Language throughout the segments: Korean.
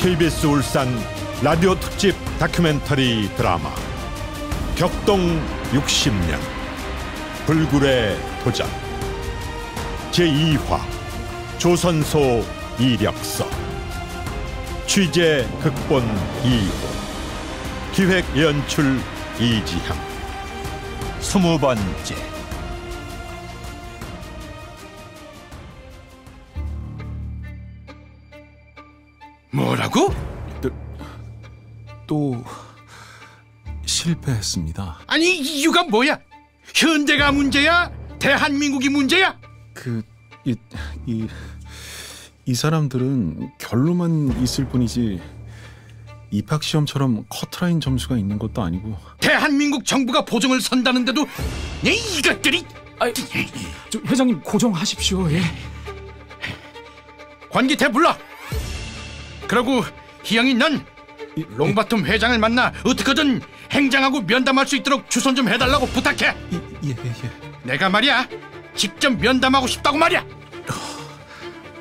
KBS 울산 라디오 특집 다큐멘터리 드라마 격동 60년 불굴의 도전 제2화 조선소 이력서. 취재 극본 이호, 기획 연출 이지향. 20번째. 뭐라고? 또 실패했습니다. 아니 이유가 뭐야? 현대가 문제야? 대한민국이 문제야? 이 사람들은 결로만 있을 뿐이지 입학시험처럼 커트라인 점수가 있는 것도 아니고. 대한민국 정부가 보증을 선다는데도 이것들이. 저 회장님 고정하십시오. 예. 관기태 불러. 그러고 희영이 넌 롱바텀 회장을 만나 어떻게든 행장하고 면담할 수 있도록 주선 좀 해달라고 부탁해. 예. 내가 말이야 직접 면담하고 싶다고 말이야.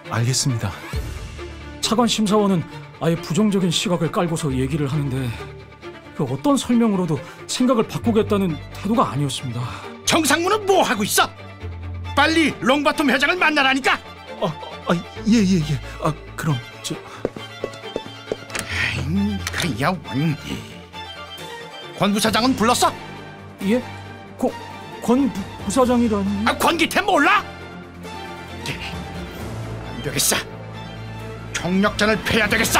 알겠습니다. 차관 심사원은 아예 부정적인 시각을 깔고서 얘기를 하는데 그 어떤 설명으로도 생각을 바꾸겠다는 태도가 아니었습니다. 정상무는 뭐 하고 있어? 빨리 롱바텀 회장을 만나라니까. 예. 그럼 저. 그야 권 부사장은 불렀어? 예? 권 부사장이라니. 권기태 몰라? 안 되겠어. 총력전을 펴야 되겠어.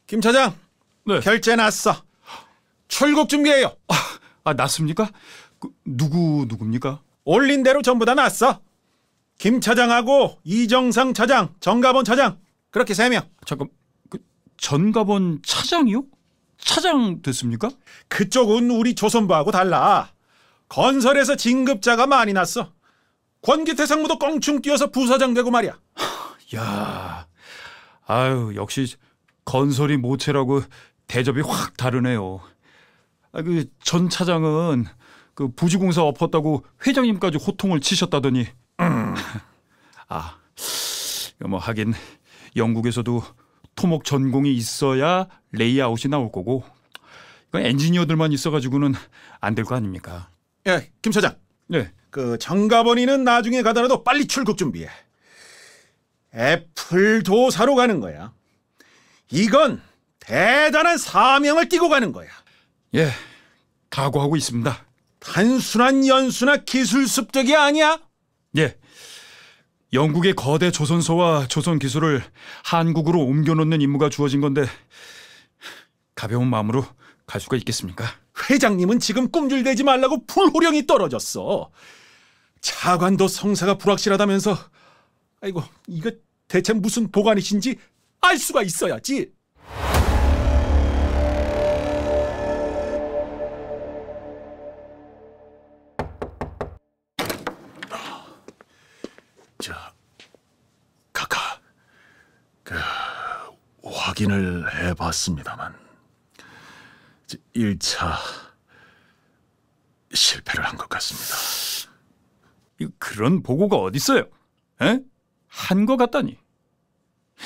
김 차장, 네. 결제 났어. 출국 준비해요. 났습니까? 누굽니까? 올린 대로 전부 다 났어. 김 차장하고 이정상 차장, 정가본 차장, 그렇게 3명. 잠깐, 전가본 차장이요? 차장 됐습니까? 그쪽은 우리 조선부하고 달라. 건설에서 진급자가 많이 났어. 권기태 상무도 껑충 뛰어서 부사장 되고 말이야. 야, 역시 건설이 모체라고 대접이 확 다르네요. 전 차장은 부지공사 엎었다고 회장님까지 호통을 치셨다더니. 하긴 영국에서도 토목 전공이 있어야 레이아웃이 나올 거고 이건 엔지니어들만 있어가지고는 안 될 거 아닙니까? 예, 김 차장. 네. 정가본이는 나중에 가더라도 빨리 출국 준비해. 애플 도사로 가는 거야. 이건 대단한 사명을 띠고 가는 거야. 예, 각오하고 있습니다. 단순한 연수나 기술 습득이 아니야. 예, 영국의 거대 조선소와 조선 기술을 한국으로 옮겨놓는 임무가 주어진 건데 가벼운 마음으로 갈 수가 있겠습니까? 회장님은 지금 꼼줄대지 말라고 불호령이 떨어졌어. 차관도 성사가 불확실하다면서. 아이고, 이거 대체 무슨 보관이신지 알 수가 있어야지. 카카, 확인을 해봤습니다만 1차 실패를 한 것 같습니다. 그런 보고가 어딨어요? 한 것 같다니.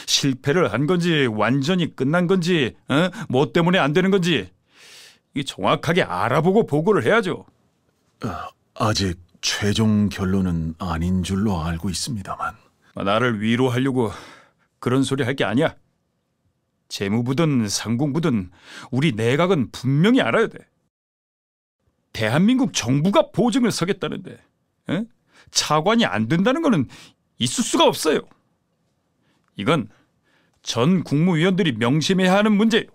실패를 한 건지 완전히 끝난 건지 뭐 때문에 안 되는 건지 정확하게 알아보고 보고를 해야죠. 아직 최종 결론은 아닌 줄로 알고 있습니다만. 나를 위로하려고 그런 소리 할 게 아니야. 재무부든 상공부든 우리 내각은 분명히 알아야 돼. 대한민국 정부가 보증을 서겠다는데 차관이 안 된다는 거는 있을 수가 없어요. 이건 전 국무위원들이 명심해야 하는 문제예요.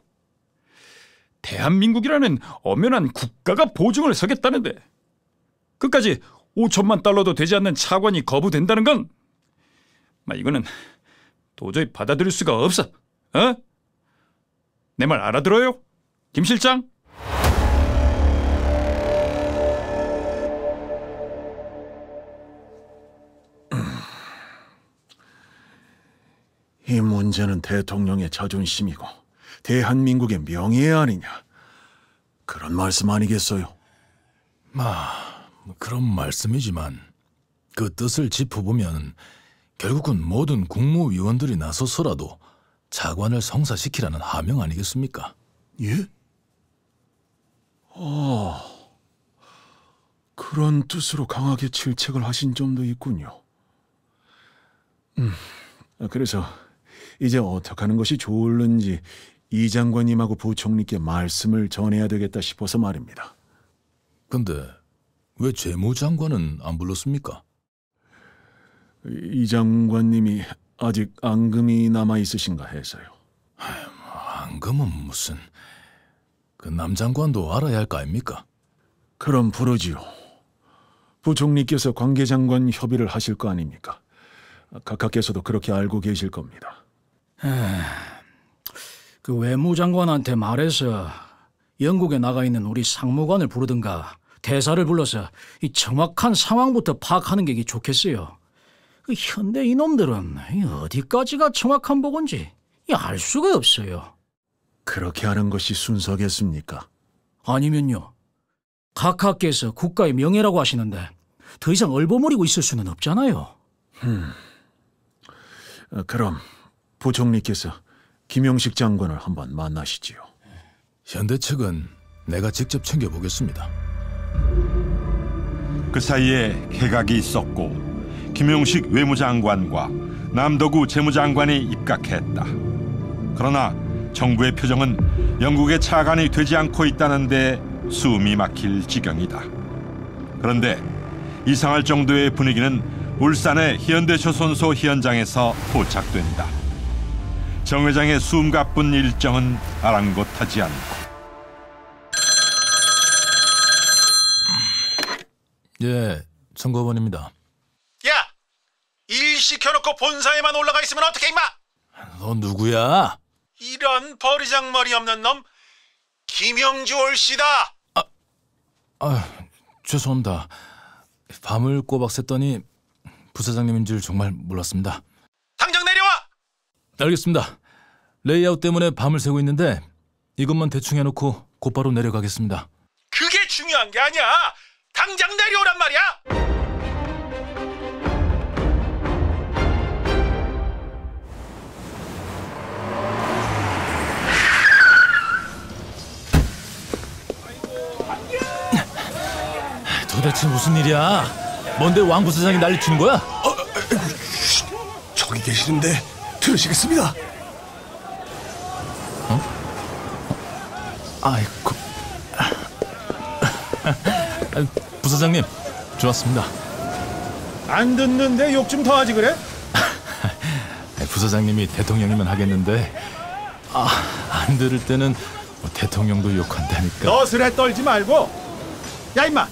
대한민국이라는 엄연한 국가가 보증을 서겠다는데 끝까지 5천만 달러도 되지 않는 차관이 거부된다는 건 이거는 도저히 받아들일 수가 없어. 내 말 알아들어요? 김 실장? 이 문제는 대통령의 자존심이고 대한민국의 명예 아니냐. 그런 말씀 아니겠어요? 그런 말씀이지만 그 뜻을 짚어보면 결국은 모든 국무위원들이 나서서라도 차관을 성사시키라는 하명 아니겠습니까? 예? 그런 뜻으로 강하게 질책을 하신 점도 있군요. 그래서 이제 어떻게 하는 것이 좋을는지 이 장관님하고 부총리께 말씀을 전해야 되겠다 싶어서 말입니다. 근데 왜 재무장관은 안 불렀습니까? 이 장관님이 아직 앙금이 남아 있으신가 해서요. 앙금은 무슨... 그 남장관도 알아야 할 거 아닙니까? 그럼 부르지요. 부총리께서 관계장관 협의를 하실 거 아닙니까? 각하께서도 그렇게 알고 계실 겁니다. 그 외무장관한테 말해서 영국에 나가 있는 우리 상무관을 부르든가 대사를 불러서 이 정확한 상황부터 파악하는 게 좋겠어요. 그 현대 이놈들은 어디까지가 정확한 보고인지 알 수가 없어요. 그렇게 하는 것이 순서겠습니까? 아니면요, 각하께서 국가의 명예라고 하시는데 더 이상 얼버무리고 있을 수는 없잖아요. 그럼 부총리께서 김영식 장관을 한번 만나시지요. 현대 측은 내가 직접 챙겨보겠습니다. 그 사이에 개각이 있었고 김용식 외무장관과 남도구 재무장관이 입각했다. 그러나 정부의 표정은 영국의 차관이 되지 않고 있다는데 숨이 막힐 지경이다. 그런데 이상할 정도의 분위기는 울산의 현대조선소 현장에서 포착된다. 정 회장의 숨가쁜 일정은 아랑곳하지 않고. 예, 선거번입니다. 야! 일 시켜놓고 본사에만 올라가 있으면 어떡해 임마! 너 누구야? 이런 버리장머리 없는 놈 김영주 올씨다. 죄송합니다. 밤을 꼬박 샜더니 부사장님인 줄 정말 몰랐습니다. 당장 내려와. 알겠습니다. 레이아웃 때문에 밤을 새고 있는데 이것만 대충 해놓고 곧바로 내려가겠습니다. 그게 중요한 게 아니야. 당장 내려오란 말이야. 도대체 무슨 일이야? 뭔데 왕 부사장이 난리 치는 거야? 저기 계시는데 들으시겠습니다. 아이고. 부사장님, 좋았습니다. 안 듣는데 욕 좀 더 하지 그래? 부사장님이 대통령이면 하겠는데 안 들을 때는 뭐 대통령도 욕한다니까. 너스레 떨지 말고. 야 임마,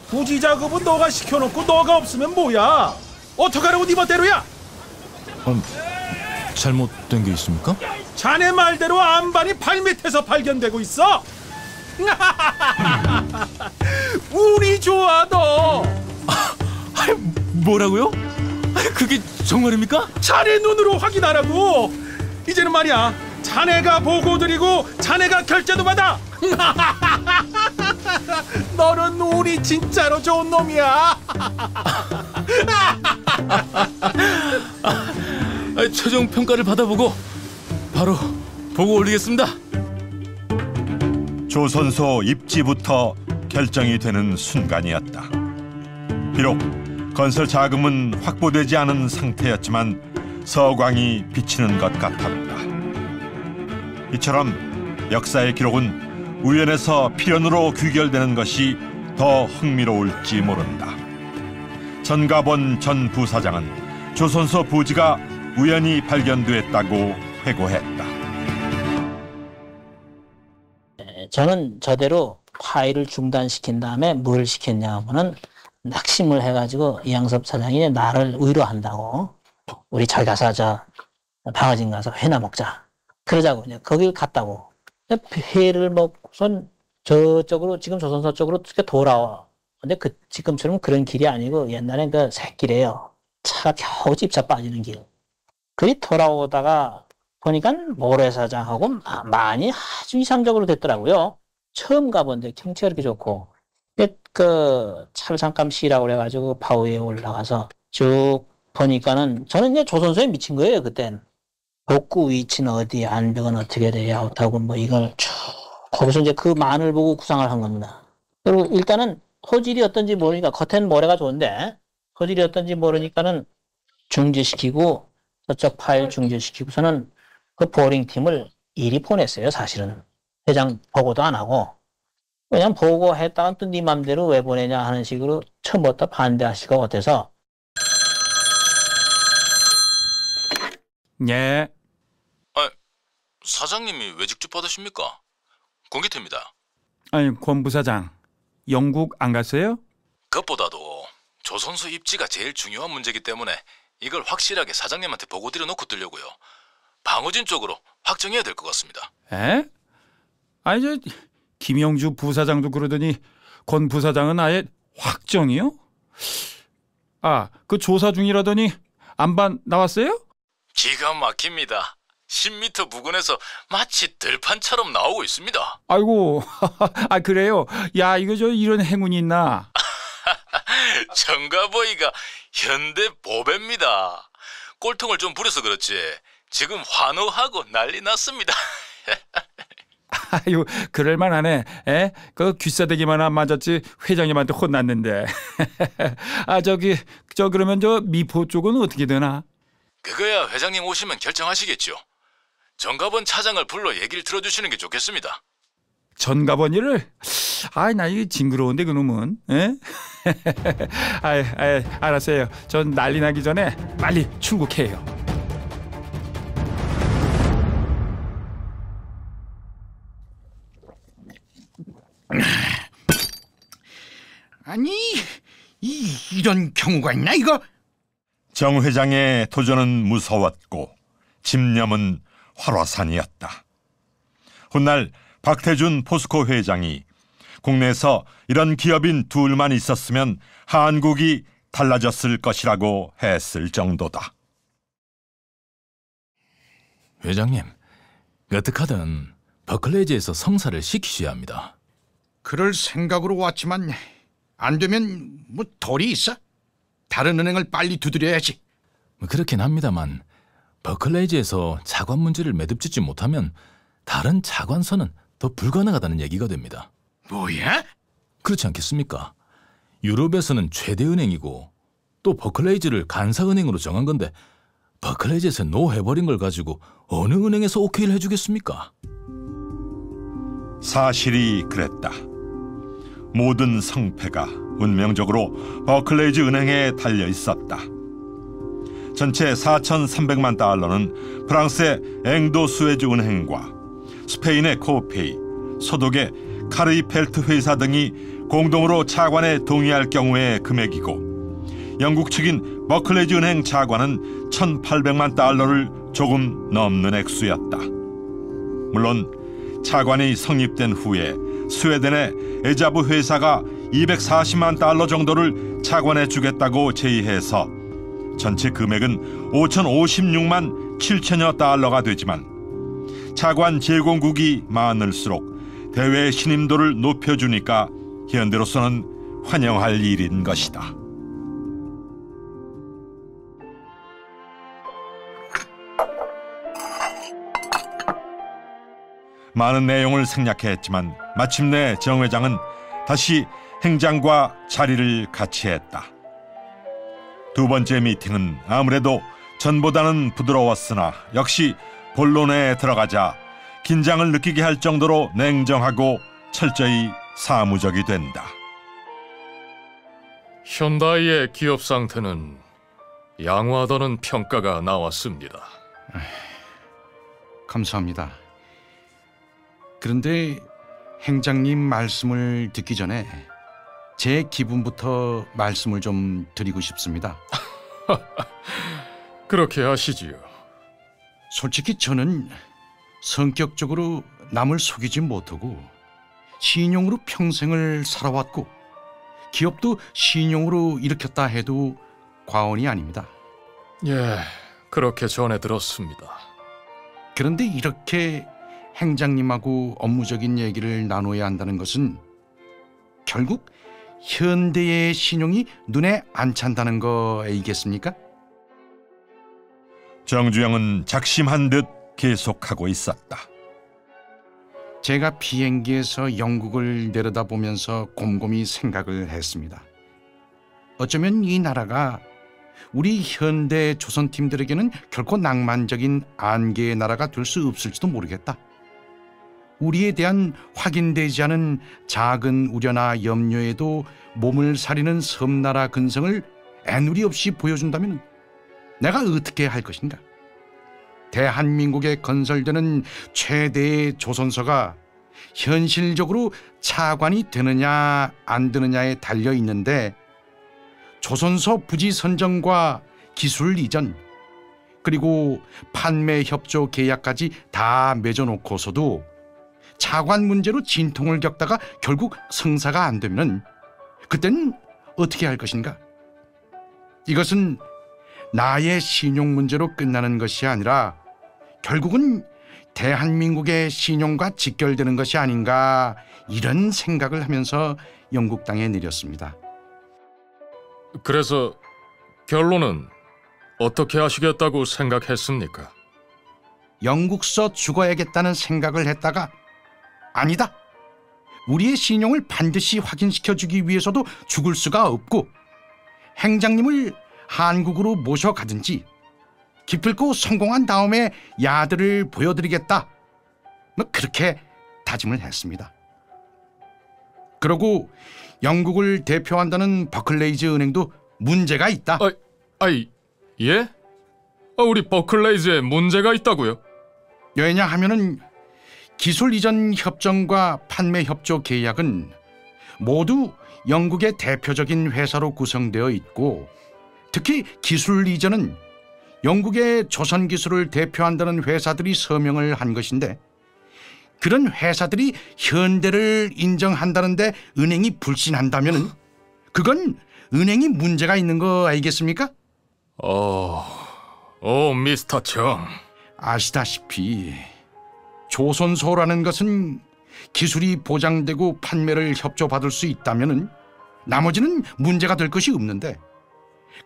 부지 작업은 너가 시켜놓고 너가 없으면 뭐야? 어떡하라고 네 멋대로야? 잘못된 게 있습니까? 자네 말대로 안반이 발밑에서 발견되고 있어. 운이 좋아 너. 뭐라고요? 그게 정말입니까? 자네 눈으로 확인하라고. 이제는 말이야, 자네가 보고드리고 자네가 결제도 받아. 너는 운이 진짜로 좋은 놈이야. 최종 평가를 받아보고 바로 보고 올리겠습니다. 조선소 입지부터 결정이 되는 순간이었다. 비록 건설 자금은 확보되지 않은 상태였지만 서광이 비치는 것 같았다. 이처럼 역사의 기록은 우연에서 필연으로 귀결되는 것이 더 흥미로울지 모른다. 전가본 전 부사장은 조선소 부지가 우연히 발견됐다고 회고했다. 저는 저대로 파일을 중단시킨 다음에 뭘 시켰냐 하면은 낙심을 해가지고 이양섭 사장이 나를 위로한다고, 우리 저기 가서 저 방어진 가서 회나 먹자 그러자고 이제 거길 갔다고. 회를 먹고선 저쪽으로, 지금 조선소 쪽으로 돌아와. 근데 지금처럼 그런 길이 아니고 옛날엔 그 새길이에요. 차가 겨우 집차 빠지는 길. 그리 돌아오다가 보니까 모래사장하고 많이 아주 이상적으로 됐더라고요. 처음 가본데 경치가 이렇게 좋고, 그 차를 잠깐 쉬라고 그래가지고 바위 위에 올라가서 쭉 보니까는 저는 이제 조선소에 미친 거예요. 그땐 복구 위치는 어디, 안벽은 어떻게 돼야 하고 뭐 이걸 쭉 거기서 이제 그 만을 보고 구상을 한 겁니다. 그리고 일단은 호질이 어떤지 모르니까, 겉엔 모래가 좋은데 호질이 어떤지 모르니까는 중지시키고, 저쪽 파일 중지시키고서는 그 보링 팀을 이리 보냈어요. 사실은 회장 보고도 안 하고 그냥 보고했다가 또 네 맘대로 왜 보내냐 하는 식으로 처음부터 반대하실 것 같아서. 예. 사장님이 왜 직접 받으십니까? 공기태입니다. 아니, 권 부사장, 영국 안 갔어요? 그것보다도 조선소 입지가 제일 중요한 문제이기 때문에 이걸 확실하게 사장님한테 보고 드려놓고 뜨려고요. 방어진 쪽으로 확정해야 될 것 같습니다. 에? 아니, 저 김영주 부사장도 그러더니 권 부사장은 아예 확정이요? 아, 그 조사 중이라더니 안반 나왔어요? 기가 막힙니다. 10m 부근에서 마치 들판처럼 나오고 있습니다. 아이고, 아 그래요? 야, 이거 저 이런 행운이 있나? 정가보이가 현대 보배입니다. 꼴통을 좀 부려서 그렇지 지금 환호하고 난리 났습니다. 아유, 그럴만하네. 에? 그 귀싸대기만 안 맞았지 회장님한테 혼났는데. 아, 저 그러면 저 미포 쪽은 어떻게 되나? 그거야 회장님 오시면 결정하시겠죠. 정가본 차장을 불러 얘기를 들어주시는 게 좋겠습니다. 전가번이를? 아이, 나 이게 징그러운데 그놈은. 에? 알았어요. 전 난리 나기 전에 빨리 출국해요. 아니, 이런 경우가 있나 이거? 정 회장의 도전은 무서웠고 집념은 활화산이었다. 훗날 박태준 포스코 회장이 국내에서 이런 기업인 둘만 있었으면 한국이 달라졌을 것이라고 했을 정도다. 회장님, 어떡하든 버클레이즈에서 성사를 시키셔야 합니다. 그럴 생각으로 왔지만 안 되면 뭐 덜이 있어? 다른 은행을 빨리 두드려야지. 그렇긴 합니다만 버클레이즈에서 차관 문제를 매듭짓지 못하면 다른 차관선은 더 불가능하다는 얘기가 됩니다. 뭐야? 그렇지 않겠습니까? 유럽에서는 최대 은행이고 또 버클레이즈를 간사은행으로 정한 건데 버클레이즈에서 노 해버린 걸 가지고 어느 은행에서 오케이를 해주겠습니까? 사실이 그랬다. 모든 성패가 운명적으로 버클레이즈 은행에 달려 있었다. 전체 4,300만 달러는 프랑스의 앵도 스웨즈 은행과 스페인의 코페이, 소독의 카르이펠트 회사 등이 공동으로 차관에 동의할 경우의 금액이고, 영국 측인 버클레이즈 은행 차관은 1,800만 달러를 조금 넘는 액수였다. 물론 차관이 성립된 후에 스웨덴의 에자브 회사가 240만 달러 정도를 차관해 주겠다고 제의해서 전체 금액은 5,056만 7천여 달러가 되지만 차관 제공국이 많을수록 대외 신임도를 높여주니까 현대로서는 환영할 일인 것이다. 많은 내용을 생략했지만 마침내 정 회장은 다시 행장과 자리를 같이 했다. 두 번째 미팅은 아무래도 전보다는 부드러웠으나 역시 본론에 들어가자 긴장을 느끼게 할 정도로 냉정하고 철저히 사무적이 된다. 현다이의 기업 상태는 양호하다는 평가가 나왔습니다. 감사합니다. 그런데 행장님 말씀을 듣기 전에 제 기분부터 말씀을 좀 드리고 싶습니다. 그렇게 하시지요. 솔직히 저는 성격적으로 남을 속이지 못하고 신용으로 평생을 살아왔고 기업도 신용으로 일으켰다 해도 과언이 아닙니다. 예, 그렇게 전해 들었습니다. 그런데 이렇게 행장님하고 업무적인 얘기를 나눠야 한다는 것은 결국 현대의 신용이 눈에 안 찬다는 거이겠습니까? 정주영은 작심한 듯 계속하고 있었다. 제가 비행기에서 영국을 내려다보면서 곰곰이 생각을 했습니다. 어쩌면 이 나라가 우리 현대 조선팀들에게는 결코 낭만적인 안개의 나라가 될 수 없을지도 모르겠다. 우리에 대한 확인되지 않은 작은 우려나 염려에도 몸을 사리는 섬나라 근성을 애누리 없이 보여준다면 내가 어떻게 할 것인가? 대한민국에 건설되는 최대의 조선소가 현실적으로 차관이 되느냐 안 되느냐에 달려 있는데, 조선소 부지 선정과 기술 이전 그리고 판매 협조 계약까지 다 맺어놓고서도 차관 문제로 진통을 겪다가 결국 성사가 안 되면 그땐 어떻게 할 것인가? 이것은 나의 신용 문제로 끝나는 것이 아니라 결국은 대한민국의 신용과 직결되는 것이 아닌가, 이런 생각을 하면서 영국 땅에 내렸습니다. 그래서 결론은 어떻게 하시겠다고 생각했습니까? 영국서 죽어야겠다는 생각을 했다가 아니다, 우리의 신용을 반드시 확인시켜주기 위해서도 죽을 수가 없고 행장님을 한국으로 모셔가든지 기필코 성공한 다음에 야들을 보여드리겠다, 그렇게 다짐을 했습니다. 그러고 영국을 대표한다는 버클레이즈 은행도 문제가 있다. 예? 우리 버클레이즈에 문제가 있다고요? 왜냐하면은 기술 이전 협정과 판매 협조 계약은 모두 영국의 대표적인 회사로 구성되어 있고, 특히 기술 이전은 영국의 조선 기술을 대표한다는 회사들이 서명을 한 것인데, 그런 회사들이 현대를 인정한다는데 은행이 불신한다면 그건 은행이 문제가 있는 거 아니겠습니까? 미스터 정. 아시다시피 조선소라는 것은 기술이 보장되고 판매를 협조받을 수 있다면 나머지는 문제가 될 것이 없는데,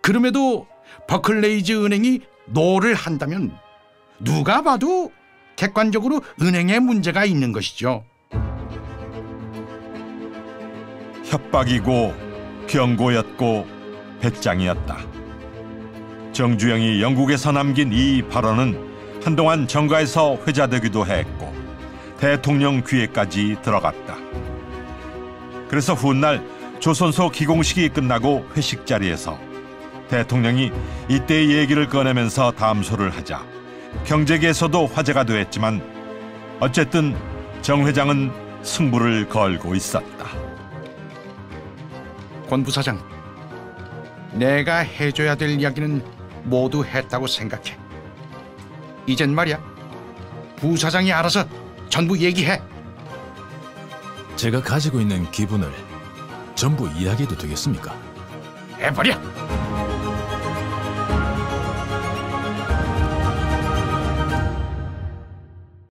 그럼에도 버클레이즈 은행이 노를 한다면 누가 봐도 객관적으로 은행에 문제가 있는 것이죠. 협박이고 경고였고 배짱이었다. 정주영이 영국에서 남긴 이 발언은 한동안 정가에서 회자되기도 했고 대통령 귀에까지 들어갔다. 그래서 훗날 조선소 기공식이 끝나고 회식 자리에서 대통령이 이때의 얘기를 꺼내면서 담소를 하자 경제계에서도 화제가 됐지만 어쨌든 정 회장은 승부를 걸고 있었다. 권 부사장, 내가 해줘야 될 이야기는 모두 했다고 생각해. 이젠 말이야, 부사장이 알아서 전부 얘기해. 제가 가지고 있는 기분을 전부 이야기해도 되겠습니까? 해버려.